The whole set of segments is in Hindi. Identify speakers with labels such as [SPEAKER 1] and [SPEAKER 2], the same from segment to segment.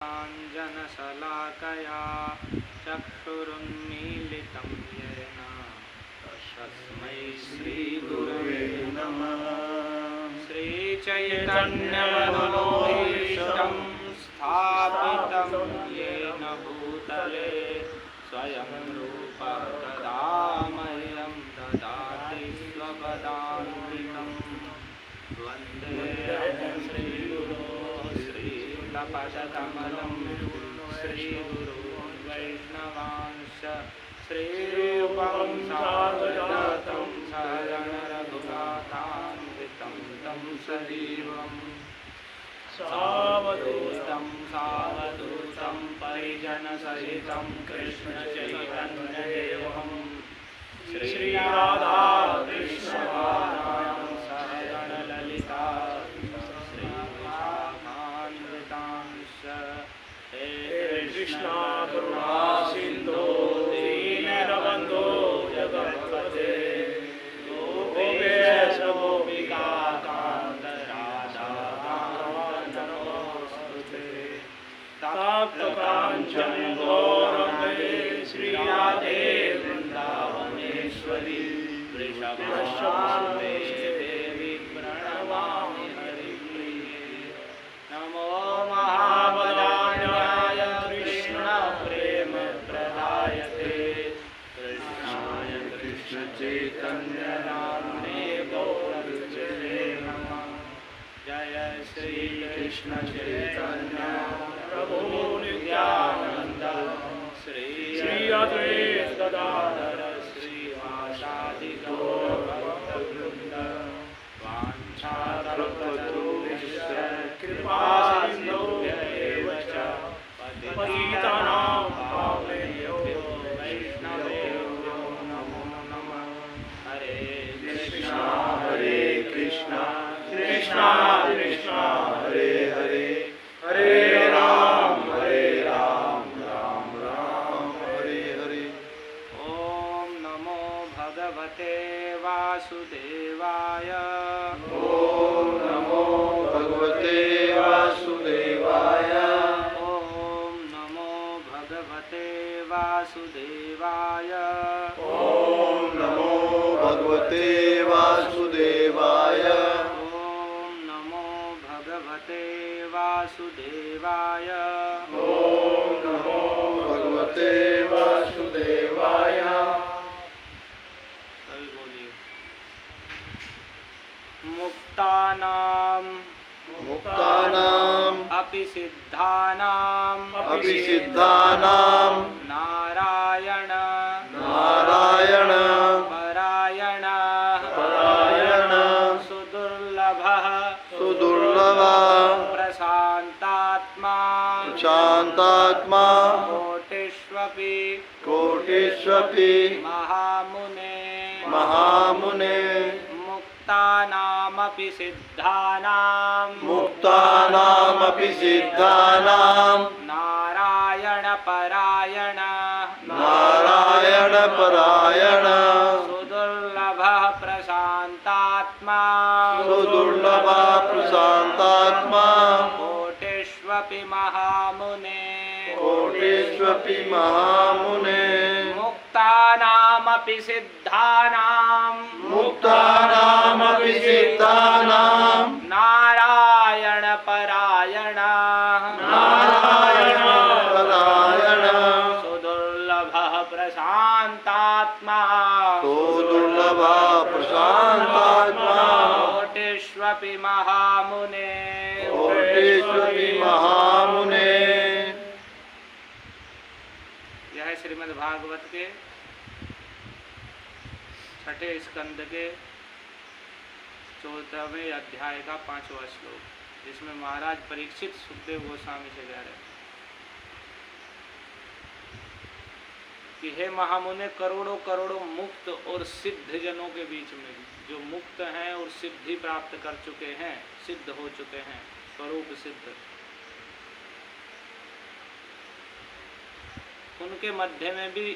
[SPEAKER 1] काञ्चनशलाकया चक्षुरुन्मीलितं येन तस्मै श्रीगुरवे नमः। श्रीचैतन्यमनोभीष्टं स्थापितं येन भूतले स्वयं रूपः कदा मह्यं ददाति स्वपदान्तिकम्। वन्देऽहं श्रीगुरो श्रीलपदकमलं श्रीगुरून् वैष्णवांश्च श्रीरूपं साग्रजातं सहगणरघुनाथान्वितं तं सजीवम् सावधूतं परिजनसहितं कृष्णचैतन्यदेवं श्रीराधा कृष्णपादां सहगणललिता श्रीविशाखान्वितांश्च हे कृष्णा करुणा सिन्धो दीनबन्धो जगत्पते गोपेश गोपिका कान्त राधा नमोस्तुते। तप्त काञ्चन गौरङ्गे श्रीराधे वृन्दावनेश्वरी वृषभानुते देवी प्रणमामि हरिप्रिये। नमो महावदान्याय कृष्ण प्रेम प्रदायते कृष्णाय कृष्ण चैतन्य नाम्ने गौरविजये नमः। जय श्री कृष्ण चैतन्य प्रभु नित्यानंद श्री अद्वैत गदाधर श्रीवासादि गौरभक्तवृन्द वाञ्छाकल्पतरुभ्यश्च कृपा सिन्धुभ्य एव च पतितानां पावनेभ्यो वैष्णवेभ्यो नमो नमः। हरे कृष्णा कृष्णा कृष्णा हरे हरे हरे राम राम राम हरे हरे। ओम नमो भगवते वासुदेवाय।
[SPEAKER 2] ओम नमो भगवते वासुदेवाय।
[SPEAKER 1] ओम नमो भगवते वासुदेवाय।
[SPEAKER 2] ओम नमो भगवते वासुदेवाय।
[SPEAKER 1] ओम नमो भगवते वासुदेवाय।
[SPEAKER 2] ओम नमो भगवते वासुदेवाय।
[SPEAKER 1] सभी बोलिए। मुक्तानाम अपि सिद्धानाम नारायण परायण सुदुर्लभः प्रशान्तात्मा
[SPEAKER 2] कोटिष्वपि महामुने
[SPEAKER 1] मुक्तानामपि सिद्धानां नारायण परायण सुदुर्लभः प्रशान्तात्मा कोटिष्वपि महामुने मुक्तानामपि सिद्धानां नारायण परायण सुदुर्लभः प्रशान्तात्मा कोटिष्वपि महामुने यह श्रीमद् भागवत के छठे स्कंद के 14वें अध्याय का 5वां श्लोक, जिसमें महाराज परीक्षित सुखदेव गोस्वामी से कह रहे हैं कि हे महामुने, करोड़ों करोड़ों मुक्त और सिद्ध जनों के बीच में जो मुक्त हैं और सिद्धि प्राप्त कर चुके हैं, सिद्ध हो चुके हैं, स्वरूप सिद्ध, उनके मध्य में भी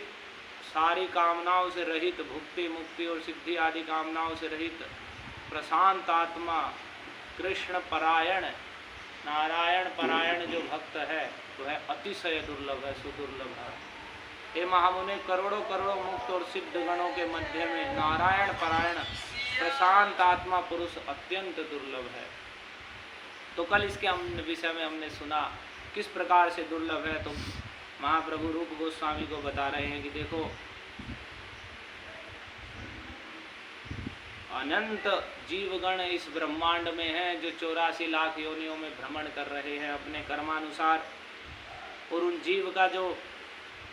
[SPEAKER 1] सारी कामनाओं से रहित, भुक्ति मुक्ति और सिद्धि आदि कामनाओं से रहित प्रशांत आत्मा कृष्ण परायण नारायण परायण जो भक्त है वह अतिशय दुर्लभ है, सुदुर्लभ है। हे महामुने, करोड़ों करोड़ों मुक्त और सिद्ध गणों के मध्य में नारायण परायण प्रशांत आत्मा पुरुष अत्यंत दुर्लभ है। तो कल इसके विषय में हमने सुना किस प्रकार से दुर्लभ है। तो महाप्रभु रूप गोस्वामी को बता रहे हैं कि देखो, अनंत जीवगण इस ब्रह्मांड में हैं जो 84 लाख योनियों में भ्रमण कर रहे हैं अपने कर्मानुसार, और उन जीव का जो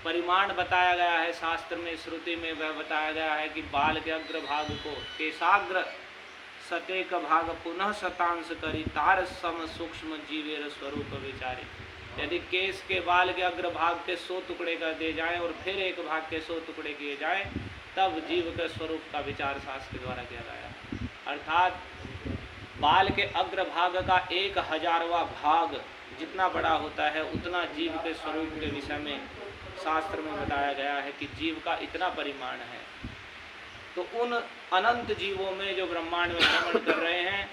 [SPEAKER 1] परिमाण बताया गया है शास्त्र में, श्रुति में, वह बताया गया है कि बाल के अग्रभाग को केशाग्र सतेक भाग पुनः शतांश करी तार सम सूक्ष्म जीवेर स्वरूप विचारे। यदि केश के बाल के अग्रभाग के 100 टुकड़े कर दिए जाएं और फिर एक भाग के 100 टुकड़े किए जाएं, तब जीव के स्वरूप का विचार शास्त्र द्वारा किया गया। अर्थात बाल के अग्रभाग का 1000वां भाग जितना बड़ा होता है उतना जीव के स्वरूप के विषय में शास्त्र में बताया गया है कि जीव का इतना परिमाण है। तो उन अनंत जीवों में जो ब्रह्मांड में भ्रमण कर रहे हैं,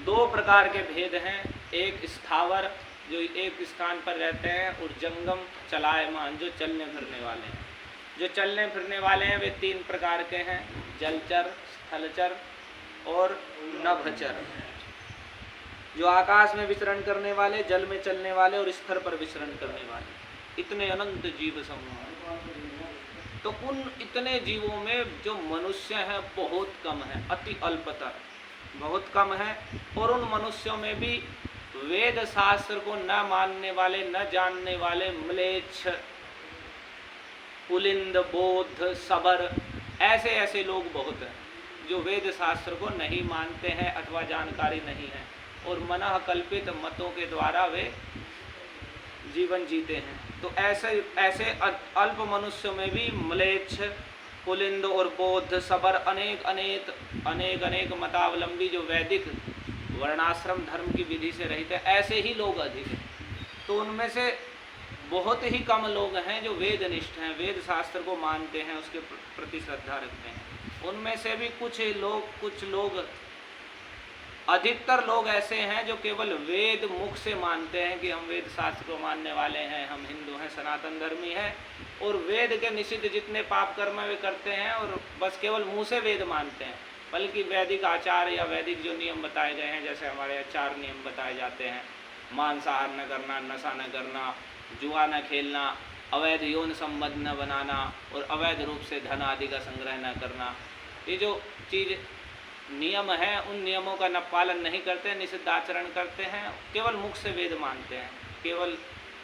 [SPEAKER 1] 2 प्रकार के भेद हैं। एक स्थावर जो एक स्थान पर रहते हैं, और जंगम चलायमान जो चलने फिरने वाले हैं। जो चलने फिरने वाले हैं वे 3 प्रकार के हैं, जलचर, स्थलचर और नभचर। जो आकाश में विचरण करने वाले, जल में चलने वाले और स्थल पर विचरण करने वाले, इतने अनंत जीव समूह हैं। तो उन इतने जीवों में जो मनुष्य हैं बहुत कम है, अति अल्पतर बहुत कम है। और उन मनुष्यों में भी वेद शास्त्र को न मानने वाले, न जानने वाले, म्लेच्छ, पुलिंद, बौद्ध, सबर, ऐसे ऐसे लोग बहुत हैं जो वेद शास्त्र को नहीं मानते हैं अथवा जानकारी नहीं है, और मनः कल्पित मतों के द्वारा वे जीवन जीते हैं। तो ऐसे अल्प मनुष्यों में भी म्लेच्छ, पुलिंद और बौद्ध, सबर, अनेक मतावलंबी जो वैदिक वर्णाश्रम धर्म की विधि से रहित है, ऐसे ही लोग अधिक हैं। तो उनमें से बहुत ही कम लोग हैं जो वेदनिष्ठ हैं, वेद शास्त्र को मानते हैं, उसके प्रति श्रद्धा रखते हैं। उनमें से भी कुछ लोग अधिकतर लोग ऐसे हैं जो केवल वेद मुख से मानते हैं कि हम वेद शास्त्र को मानने वाले हैं, हम हिंदू हैं, सनातन धर्मी हैं, और वेद के निषिद्ध जितने पाप कर्म वे करते हैं और बस केवल मुंह से वेद मानते हैं। बल्कि वैदिक आचार या वैदिक जो नियम बताए गए हैं, जैसे हमारे 4 नियम बताए जाते हैं, मांसाहार न करना, नशा न करना, जुआ न खेलना, अवैध यौन संबंध न बनाना और अवैध रूप से धन आदि का संग्रह न करना, ये जो चीज़ नियम है उन नियमों का न पालन नहीं करते, निषिद्ध आचरण करते हैं, केवल मुख से वेद मानते हैं, केवल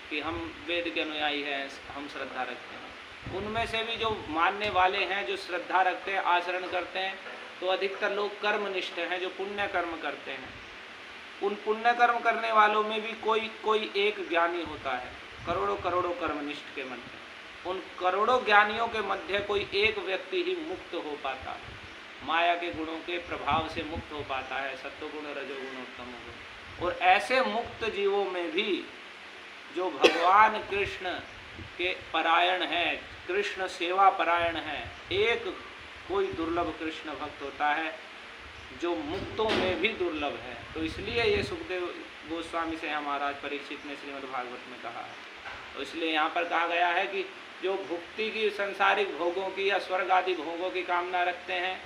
[SPEAKER 1] कि हम वेद के अनुयायी हैं, हम श्रद्धा रखते हैं। उनमें से भी जो मानने वाले हैं, जो श्रद्धा रखते हैं, आचरण करते हैं, तो अधिकतर लोग कर्मनिष्ठ हैं, जो पुण्य कर्म करते हैं। उन पुण्य कर्म करने वालों में भी कोई एक ज्ञानी होता है, करोड़ों करोड़ों कर्मनिष्ठ के मध्य। उन करोड़ों ज्ञानियों के मध्य कोई एक व्यक्ति ही मुक्त हो पाता है, माया के गुणों के प्रभाव से मुक्त हो पाता है, सत्वगुण, रजोगुण, उत्तम गुण। और ऐसे मुक्त जीवों में भी जो भगवान कृष्ण के परायण हैं, कृष्ण सेवा परायण हैं, एक कोई दुर्लभ कृष्ण भक्त होता है जो मुक्तों में भी दुर्लभ है। तो इसलिए ये सुखदेव गोस्वामी से महाराज परीक्षित ने श्रीमद् भागवत में कहा है। तो इसलिए यहाँ पर कहा गया है कि जो भुक्ति की, सांसारिक भोगों की या स्वर्ग आदि भोगों की कामना रखते हैं,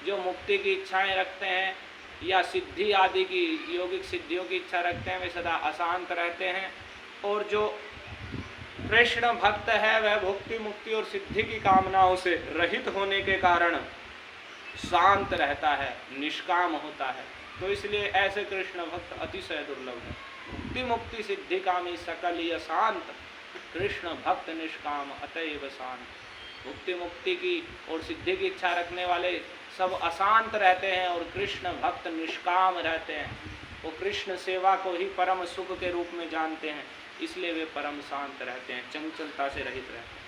[SPEAKER 1] जो मुक्ति की इच्छाएं रखते हैं या सिद्धि आदि की योगिक सिद्धियों की इच्छा रखते हैं, वे सदा अशांत रहते हैं। और जो कृष्ण भक्त है वह भुक्ति, मुक्ति और सिद्धि की कामनाओं से रहित होने के कारण शांत रहता है, निष्काम होता है। तो इसलिए ऐसे कृष्ण भक्त अतिशय दुर्लभ है। मुक्ति, मुक्ति, सिद्धि कामी सकल ही अशांत, कृष्ण भक्त निष्काम अतएव शांत। मुक्ति, मुक्ति की और सिद्धि की इच्छा रखने वाले सब अशांत रहते हैं और कृष्ण भक्त निष्काम रहते हैं। वो कृष्ण सेवा को ही परम सुख के रूप में जानते हैं, इसलिए वे परम शांत रहते हैं, चंचलता से रहित रहते हैं।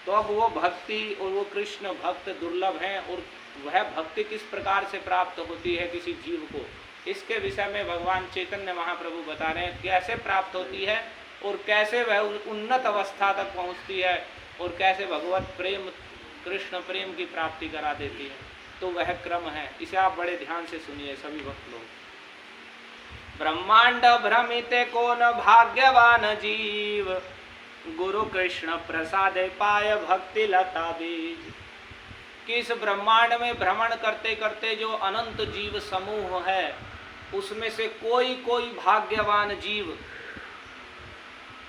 [SPEAKER 1] तो अब वो भक्ति और वो कृष्ण भक्त दुर्लभ हैं, और वह भक्ति किस प्रकार से प्राप्त होती है किसी जीव को, इसके विषय में भगवान चैतन्य महाप्रभु बता रहे हैं कैसे प्राप्त होती है और कैसे वह उन्नत अवस्था तक पहुँचती है और कैसे भगवत प्रेम, कृष्ण प्रेम की प्राप्ति करा देती है। तो वह क्रम है, इसे आप बड़े ध्यान से सुनिए सभी भक्त लोग। ब्रह्मांड भ्रमिते को न भाग्यवान जीव, गुरु कृष्ण प्रसादे पाय भक्ति लता बीज। कि इस ब्रह्मांड में भ्रमण करते करते जो अनंत जीव समूह है, उसमें से कोई कोई भाग्यवान जीव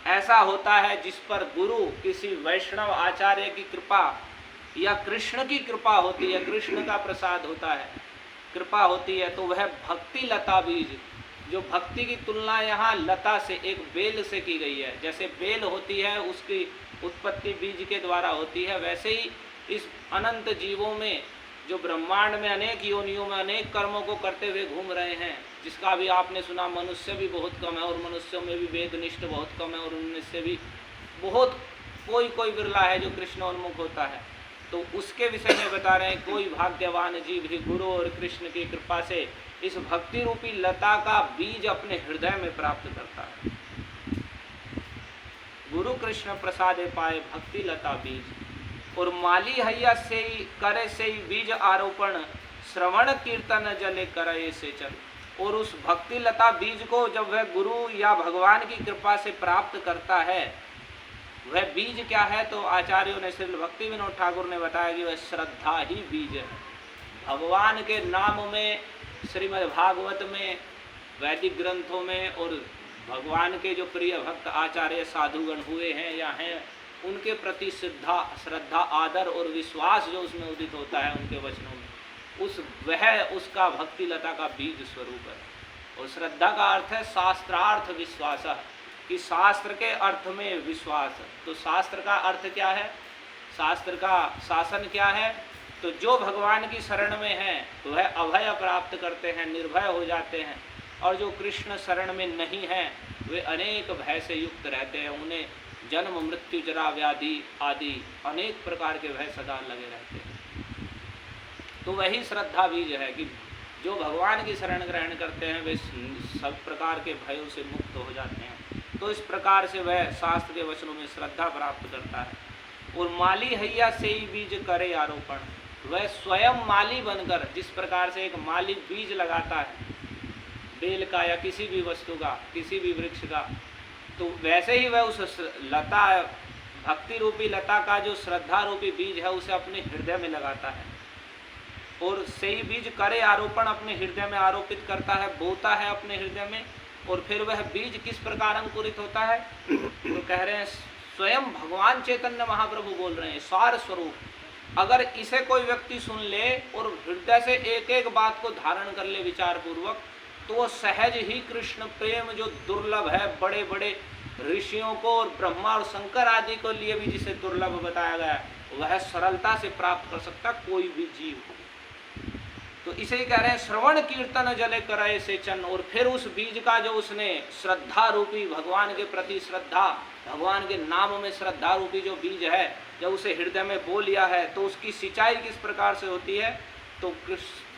[SPEAKER 1] ऐसा होता है जिस पर गुरु किसी वैष्णव आचार्य की कृपा या कृष्ण की कृपा होती है, कृष्ण का प्रसाद होता है, कृपा होती है, तो वह भक्ति लता बीज, जो भक्ति की तुलना यहाँ लता से, एक बेल से की गई है। जैसे बेल होती है उसकी उत्पत्ति बीज के द्वारा होती है, वैसे ही इस अनंत जीवों में जो ब्रह्मांड में अनेक योनियों में अनेक कर्मों को करते हुए घूम रहे हैं, जिसका भी आपने सुना मनुष्य भी बहुत कम है और मनुष्यों में भी वेदनिष्ठ बहुत कम है और उनमें से भी बहुत कोई कोई बिरला है जो कृष्णोन्मुख होता है, तो उसके विषय में बता रहे हैं कोई भाग्यवान जीव ही गुरु और कृष्ण की कृपा से इस भक्ति रूपी लता का बीज अपने हृदय में प्राप्त करता है। गुरु कृष्ण प्रसादे पाए भक्ति लता बीज, और माली हैया से करे से बीज आरोपण, श्रवण कीर्तन जले करे से चल। और उस भक्ति लता बीज को जब वह गुरु या भगवान की कृपा से प्राप्त करता है, वह बीज क्या है, तो आचार्यों ने, श्री भक्ति विनोद ठाकुर ने बताया कि वह श्रद्धा ही बीज है। भगवान के नाम में, श्रीमद् भागवत में, वैदिक ग्रंथों में और भगवान के जो प्रिय भक्त आचार्य साधुगण हुए हैं या हैं, उनके प्रति श्रद्धा आदर और विश्वास जो उसमें उदित होता है उनके वचनों में, वह उसका भक्ति लता का बीज स्वरूप है। और श्रद्धा का अर्थ है शास्त्रार्थ विश्वास, कि शास्त्र के अर्थ में विश्वास। तो शास्त्र का अर्थ क्या है, शास्त्र का शासन क्या है, तो जो भगवान की शरण में है वह अभय प्राप्त करते हैं, निर्भय हो जाते हैं, और जो कृष्ण शरण में नहीं है वे अनेक भय से युक्त रहते हैं, उन्हें जन्म मृत्यु जरा व्याधि आदि अनेक प्रकार के भय सदा लगे रहते हैं। तो वही श्रद्धा बीज है कि जो भगवान की शरण ग्रहण करते हैं वे सब प्रकार के भयों से मुक्त हो जाते हैं। तो इस प्रकार से वह शास्त्र के वचनों में श्रद्धा प्राप्त करता है। और माली हैया से ही बीज करे आरोपण, वह स्वयं माली बनकर, जिस प्रकार से एक माली बीज लगाता है बेल का या किसी भी वस्तु का, किसी भी वृक्ष का, तो वैसे ही वह उस लता, भक्ति रूपी लता का जो श्रद्धा रूपी बीज है उसे अपने हृदय में लगाता है, और सही बीज करे आरोपण, अपने हृदय में आरोपित करता है, बोता है अपने हृदय में। और फिर वह बीज किस प्रकार अंकुरित होता है, तो कह रहे हैं स्वयं भगवान चैतन्य महाप्रभु बोल रहे हैं, सार स्वरूप। अगर इसे कोई व्यक्ति सुन ले और हृदय से एक एक बात को धारण कर ले विचार पूर्वक, तो सहज ही कृष्ण प्रेम जो दुर्लभ है, बड़े बड़े ऋषियों को और ब्रह्मा और शंकर आदि को लिए भी जिसे दुर्लभ बताया गया, वह सरलता से प्राप्त कर सकता कोई भी जीव। तो इसे ही कह रहे हैं श्रवण कीर्तन जले करे से चन। और फिर उस बीज का जो उसने श्रद्धा रूपी, भगवान के प्रति श्रद्धा, भगवान के नाम में श्रद्धा रूपी जो बीज है, जब उसे हृदय में बो लिया है, तो उसकी सिंचाई किस प्रकार से होती है, तो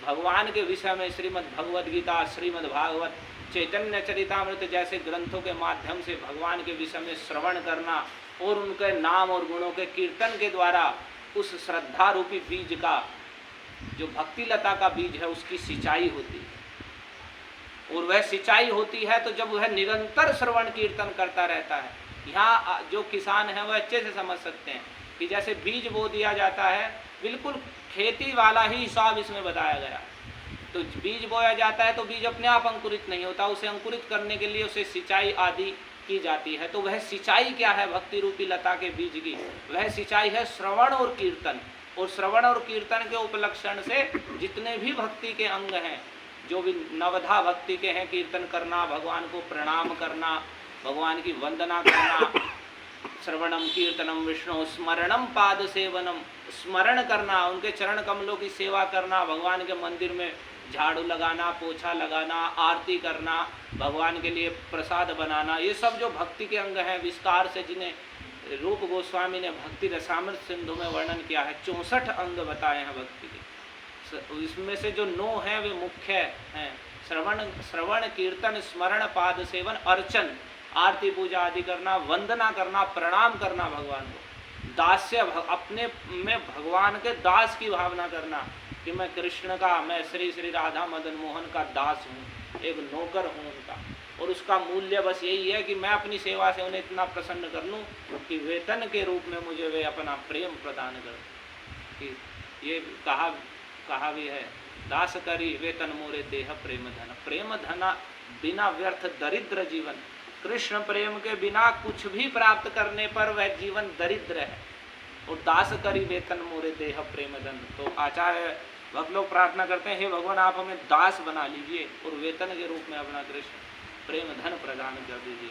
[SPEAKER 1] भगवान के विषय में श्रीमद् भगवद गीता, श्रीमद् भागवत, चैतन्य चरितामृत जैसे ग्रंथों के माध्यम से भगवान के विषय में श्रवण करना और उनके नाम और गुणों के कीर्तन के द्वारा उस श्रद्धा रूपी बीज का, जो भक्ति लता का बीज है, उसकी सिंचाई होती है। और वह सिंचाई होती है तो जब वह निरंतर श्रवण कीर्तन करता रहता है। यहाँ जो किसान है वह अच्छे से समझ सकते हैं कि जैसे बीज बो दिया जाता है, बिल्कुल खेती वाला ही हिसाब इसमें बताया गया। तो बीज बोया जाता है तो बीज अपने आप अंकुरित नहीं होता, उसे अंकुरित करने के लिए उसे सिंचाई आदि की जाती है। तो वह सिंचाई क्या है भक्ति रूपी लता के बीज की, वह सिंचाई है श्रवण और कीर्तन। और श्रवण और कीर्तन के उपलक्षण से जितने भी भक्ति के अंग हैं, जो भी नवधा भक्ति के हैं, कीर्तन करना, भगवान को प्रणाम करना, भगवान की वंदना करना, श्रवणम कीर्तनम विष्णु स्मरणम पाद सेवनम, स्मरण करना, उनके चरण कमलों की सेवा करना, भगवान के मंदिर में झाड़ू लगाना, पोछा लगाना, आरती करना, भगवान के लिए प्रसाद बनाना, ये सब जो भक्ति के अंग हैं विस्तार से जिन्हें रूप गोस्वामी ने भक्ति रसामृत सिंधु में वर्णन किया है, 64 अंग बताए हैं भक्ति के। इसमें से जो 9 हैं वे मुख्य हैं, श्रवण कीर्तन स्मरण पाद सेवन अर्चन, आरती पूजा आदि करना, वंदना करना, प्रणाम करना भगवान को, दास्य अपने में भगवान के दास की भावना करना कि मैं कृष्ण का, मैं श्री श्री राधा मदन मोहन का दास हूँ, एक नौकर हूँ उनका, और उसका मूल्य बस यही है कि मैं अपनी सेवा से उन्हें इतना प्रसन्न कर लूँ कि वेतन के रूप में मुझे वे अपना प्रेम प्रदान कर। कि ये कहा भी है, दास करी वेतन मोरे देह प्रेम धन। प्रेम धन बिना व्यर्थ दरिद्र जीवन, कृष्ण प्रेम के बिना कुछ भी प्राप्त करने पर वह जीवन दरिद्र है। और दास करी वेतन मोरे देह प्रेम धन। तो आचार्य भक्त लोग प्रार्थना करते हैं, हे भगवान आप हमें दास बना लीजिए और वेतन के रूप में अपना कृष्ण प्रेम धन प्रदान कर दीजिए।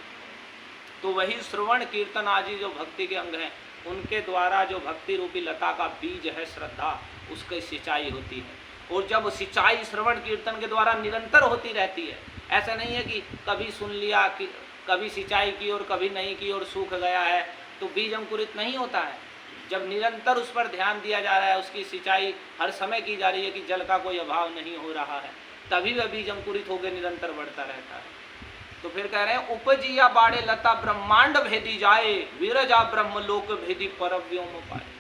[SPEAKER 1] तो वही श्रवण कीर्तन आदि जो भक्ति के अंग हैं, उनके द्वारा जो भक्ति रूपी लता का बीज है श्रद्धा, उसकी सिंचाई होती है। और जब सिंचाई श्रवण कीर्तन के द्वारा निरंतर होती रहती है, ऐसा नहीं है कि कभी सुन लिया, कि कभी सिंचाई की और कभी नहीं की और सूख गया है, तो बीज अंकुरित नहीं होता है। जब निरंतर उस पर ध्यान दिया जा रहा है, उसकी सिंचाई हर समय की जा रही है कि जल का कोई अभाव नहीं हो रहा है, तभी वह बीज अंकुरित होकर निरंतर बढ़ता रहता है। तो फिर कह रहे हैं, उपजिया बाड़े लता ब्रह्मांड भेदी जाए, विरजा ब्रह्मलोक भेदी परव्योम पाए।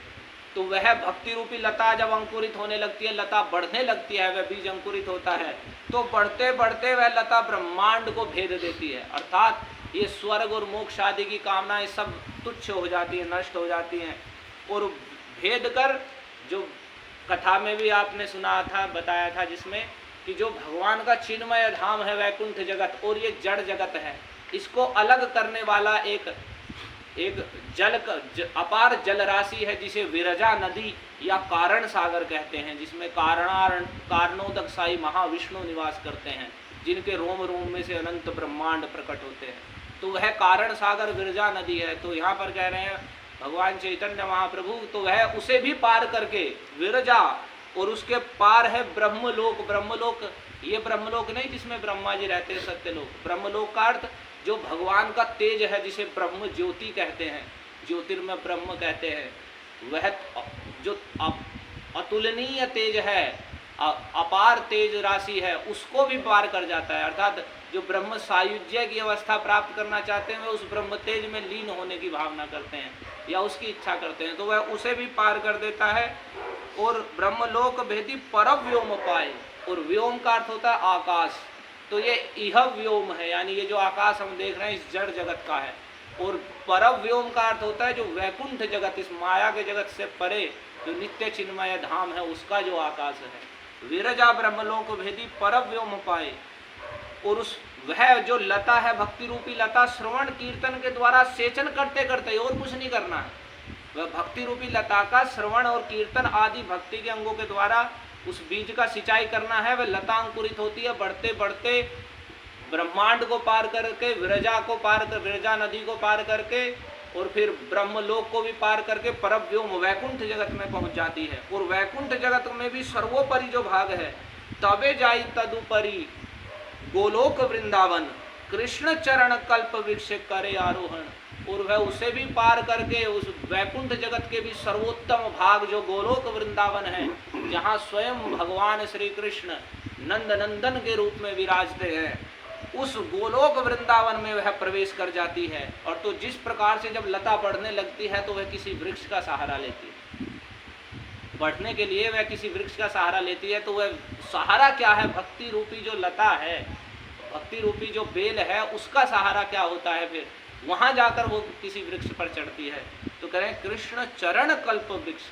[SPEAKER 1] तो वह भक्ति रूपी लता जब अंकुरित होने लगती है, लता बढ़ने लगती है, वह बीज अंकुरित होता है, तो बढ़ते बढ़ते वह लता ब्रह्मांड को भेद देती है। अर्थात ये स्वर्ग और मोक्ष आदि की कामनाएं सब तुच्छ हो जाती हैं, नष्ट हो जाती हैं, और भेद कर, जो कथा में भी आपने सुना था, बताया था, जिसमें कि जो भगवान का चिन्मय धाम है वैकुंठ जगत, और ये जड़ जगत है, इसको अलग करने वाला एक अपार जल राशि है, जिसे विरजा नदी या कारण सागर कहते हैं, जिसमें कारणोदक साई महाविष्णु निवास करते हैं, जिनके रोम रोम में से अनंत ब्रह्मांड प्रकट होते हैं। तो वह कारण सागर विरजा नदी है। तो यहाँ पर कह रहे हैं भगवान चैतन्य महाप्रभु, तो वह उसे भी पार करके विरजा, और उसके पार है ब्रह्मलोक। ब्रह्मलोक ये ब्रह्मलोक नहीं जिसमें ब्रह्मा जी रहते हैं, सत्यलोक। ब्रह्मलोक का अर्थ जो भगवान का तेज है, जिसे ब्रह्म ज्योति कहते हैं, ज्योतिर्मय ब्रह्म कहते हैं, वह जो अतुलनीय तेज है, अपार तेज राशि है, उसको भी पार कर जाता है। अर्थात जो ब्रह्म सायुज्य की अवस्था प्राप्त करना चाहते हैं, वे उस ब्रह्म तेज में लीन होने की भावना करते हैं या उसकी इच्छा करते हैं, तो वह उसे भी पार कर देता है। और ब्रह्मलोक भेदी परव्योम पाए, और व्योम का अर्थ होता है आकाश। तो ये इह व्योम है, यानी ये जो आकाश हम देख रहे हैं इस जड़ जगत का है। और परव्योम का अर्थ होता है जो वैकुंठ जगत, इस माया के जगत से परे जो नित्य चिन्मय धाम है, उसका जो आकाश है। विरजा ब्रह्मलोक भेदी परव्योम पाए। और उस वह जो लता है, भक्ति रूपी लता, श्रवण कीर्तन के द्वारा सेचन करते करते, और कुछ नहीं करना है, वह भक्ति रूपी लता का श्रवण और कीर्तन आदि भक्ति के अंगों के द्वारा उस बीज का सिंचाई करना है। वह लता अंकुरित होती है, बढ़ते बढ़ते ब्रह्मांड को पार करके, विरजा को पार कर, विरजा नदी को पार करके, और फिर ब्रह्मलोक को भी पार करके परव्योम वैकुंठ जगत में पहुंच जाती है। और वैकुंठ जगत में भी सर्वोपरि जो भाग है, तबे जाई तदुपरि गोलोक वृंदावन, कृष्ण चरण कल्प वृक्ष करे आरोहण। और वह उसे भी पार करके उस वैकुंठ जगत के भी सर्वोत्तम भाग जो गोलोक वृंदावन है, जहाँ स्वयं भगवान श्री कृष्ण नंद नंदन के रूप में विराजते हैं, उस गोलोक वृंदावन में वह प्रवेश कर जाती है। और तो जिस प्रकार से जब लता बढ़ने लगती है, तो वह किसी वृक्ष का सहारा लेती है। बढ़ने के लिए वह किसी वृक्ष का सहारा लेती है। तो वह सहारा क्या है? भक्ति रूपी जो लता है, भक्ति रूपी जो बेल है, उसका सहारा क्या होता है? फिर वहां जाकर वो किसी वृक्ष पर चढ़ती है। तो करें कृष्ण चरण कल्प वृक्ष,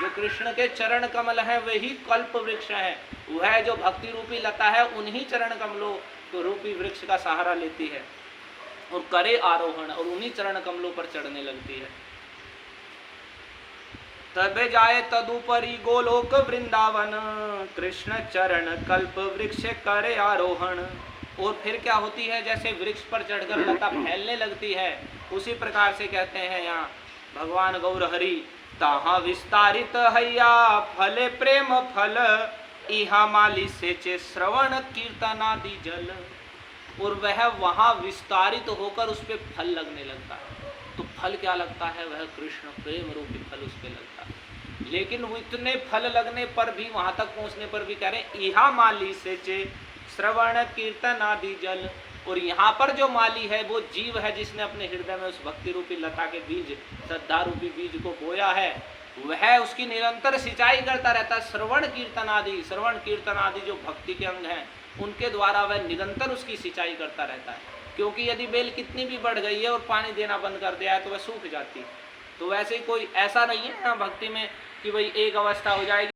[SPEAKER 1] जो कृष्ण के चरण कमल है वही कल्प वृक्ष है। वह जो भक्ति रूपी लता है, उन्हीं चरण कमलों रूपी वृक्ष का सहारा लेती है और करे आरोहण, और उन्हीं चरण कमलों पर चढ़ने लगती है। तबे जाए तदुपरि गोलोक वृंदावन, कृष्ण चरण कल्प वृक्ष करे आरोहण। और फिर क्या होती है? जैसे वृक्ष पर चढ़कर लता फैलने लगती है, उसी प्रकार से कहते हैं यहाँ भगवान गौर हरि, ताहा विस्तारित हैया फले प्रेम फल, इहा माली सेचे श्रवण कीर्तनादि जल। और वह वहां विस्तारित होकर उस पर फल लगने लगता है। तो फल क्या लगता है? वह कृष्ण प्रेम रूपी फल उस पर लगता है। लेकिन वो इतने फल लगने पर भी, वहां तक पहुंचने पर भी कह रहे हैं इहा माली सेचे श्रवण कीर्तन आदि जल। और यहाँ पर जो माली है वो जीव है, जिसने अपने हृदय में उस भक्ति रूपी लता के बीज, श्रद्धा रूपी बीज को बोया है। वह उसकी निरंतर सिंचाई करता रहता है। श्रवण कीर्तन आदि जो भक्ति के अंग हैं, उनके द्वारा वह निरंतर उसकी सिंचाई करता रहता है, क्योंकि यदि बेल कितनी भी बढ़ गई है और पानी देना बंद कर दिया है तो वह सूख जाती है। तो वैसे ही कोई ऐसा नहीं है यहाँ भक्ति में कि भाई एक अवस्था हो जाएगी